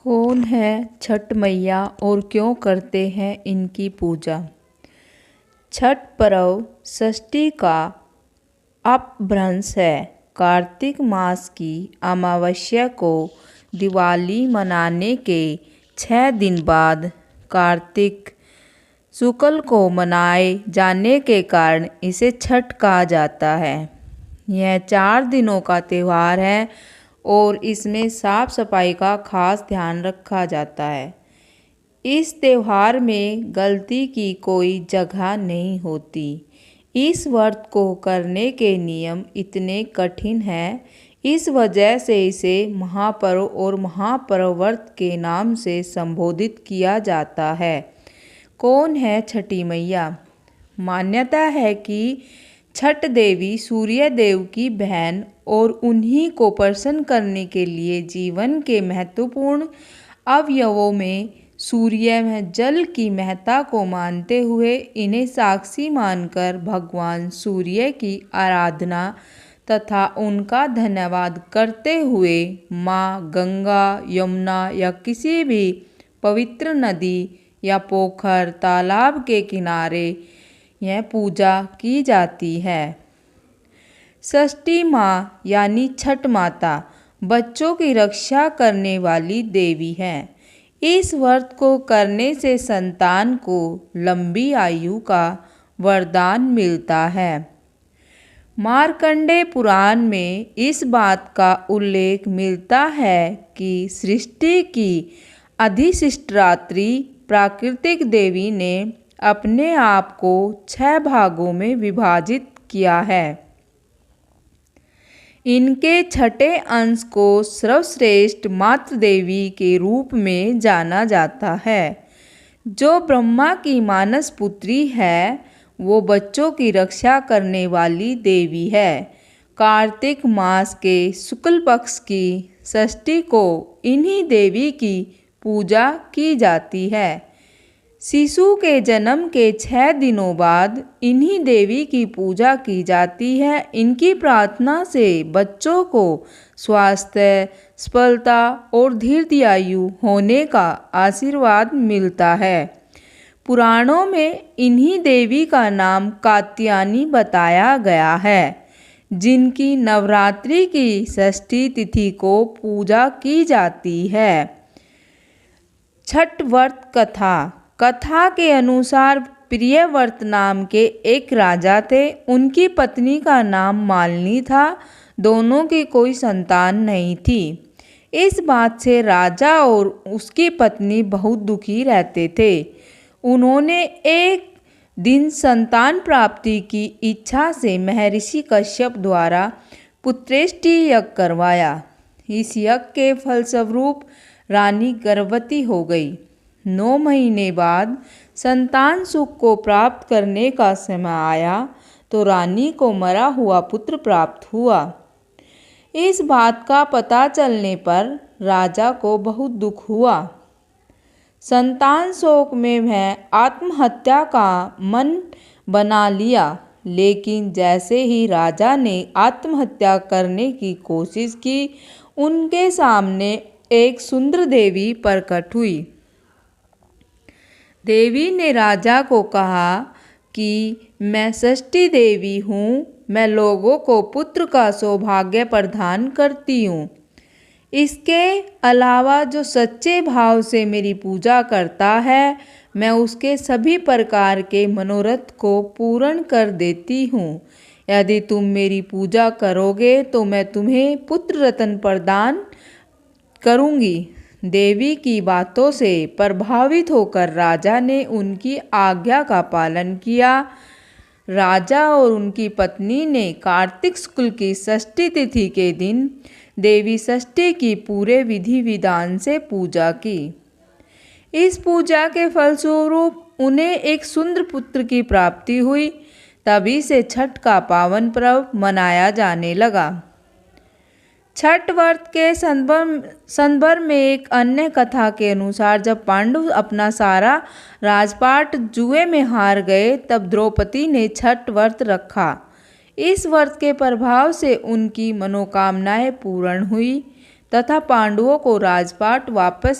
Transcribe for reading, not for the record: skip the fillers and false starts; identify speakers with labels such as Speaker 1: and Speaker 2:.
Speaker 1: कौन है छठ मैया और क्यों करते हैं इनकी पूजा। छठ पर्व षष्ठी का अपभ्रंश है। कार्तिक मास की अमावस्या को दिवाली मनाने के 6 दिन बाद कार्तिक शुक्ल को मनाए जाने के कारण इसे छठ कहा जाता है। यह 4 दिनों का त्यौहार है और इसमें साफ सफाई का खास ध्यान रखा जाता है। इस त्यौहार में गलती की कोई जगह नहीं होती। इस व्रत को करने के नियम इतने कठिन हैं, इस वजह से इसे महापर्व और महापर्व व्रत के नाम से संबोधित किया जाता है। कौन है छठी मैया। मान्यता है कि छठ देवी सूर्य देव की बहन और उन्हीं को प्रसन्न करने के लिए जीवन के महत्वपूर्ण अवयवों में सूर्य में जल की महत्ता को मानते हुए इन्हें साक्षी मानकर भगवान सूर्य की आराधना तथा उनका धन्यवाद करते हुए माँ गंगा, यमुना या किसी भी पवित्र नदी या पोखर तालाब के किनारे यह पूजा की जाती है। षष्ठी माँ यानी छठ माता बच्चों की रक्षा करने वाली देवी है। इस व्रत को करने से संतान को लंबी आयु का वरदान मिलता है। मार्कंडेय पुराण में इस बात का उल्लेख मिलता है कि सृष्टि की अधिष्ठात्री प्राकृतिक देवी ने अपने आप को 6 भागों में विभाजित किया है। इनके छठे अंश को सर्वश्रेष्ठ मातृ देवी के रूप में जाना जाता है। जो ब्रह्मा की मानस पुत्री है, वो बच्चों की रक्षा करने वाली देवी है। कार्तिक मास के शुक्ल पक्ष की षष्ठी को इन्हीं देवी की पूजा की जाती है। शिशु के जन्म के 6 दिनों बाद इन्हीं देवी की पूजा की जाती है। इनकी प्रार्थना से बच्चों को स्वास्थ्य, सफलता और दीर्घायु होने का आशीर्वाद मिलता है। पुराणों में इन्हीं देवी का नाम कात्यायनी बताया गया है, जिनकी नवरात्रि की षष्ठी तिथि को पूजा की जाती है। छठ व्रत कथा के अनुसार प्रियव्रत नाम के एक राजा थे। उनकी पत्नी का नाम मालिनी था। दोनों की कोई संतान नहीं थी। इस बात से राजा और उसकी पत्नी बहुत दुखी रहते थे। उन्होंने एक दिन संतान प्राप्ति की इच्छा से महर्षि कश्यप द्वारा पुत्रेष्टि यज्ञ करवाया। इस यज्ञ के फलस्वरूप रानी गर्भवती हो गई। 9 महीने बाद संतान सुख को प्राप्त करने का समय आया तो रानी को मरा हुआ पुत्र प्राप्त हुआ। इस बात का पता चलने पर राजा को बहुत दुख हुआ। संतान शोक में वह आत्महत्या का मन बना लिया, लेकिन जैसे ही राजा ने आत्महत्या करने की कोशिश की, उनके सामने एक सुंदर देवी प्रकट हुई। देवी ने राजा को कहा कि मैं षष्ठी देवी हूँ, मैं लोगों को पुत्र का सौभाग्य प्रदान करती हूँ। इसके अलावा जो सच्चे भाव से मेरी पूजा करता है, मैं उसके सभी प्रकार के मनोरथ को पूर्ण कर देती हूँ। यदि तुम मेरी पूजा करोगे तो मैं तुम्हें पुत्र रत्न प्रदान करूँगी। देवी की बातों से प्रभावित होकर राजा ने उनकी आज्ञा का पालन किया। राजा और उनकी पत्नी ने कार्तिक शुक्ल की षष्ठी तिथि के दिन देवी षष्ठी की पूरे विधि विधान से पूजा की। इस पूजा के फलस्वरूप उन्हें एक सुंदर पुत्र की प्राप्ति हुई। तभी से छठ का पावन पर्व मनाया जाने लगा। छठ व्रत के संदर्भ में एक अन्य कथा के अनुसार जब पांडव अपना सारा राजपाट जुए में हार गए, तब द्रौपदी ने छठ व्रत रखा। इस व्रत के प्रभाव से उनकी मनोकामनाएं पूर्ण हुई तथा पांडवों को राजपाट वापस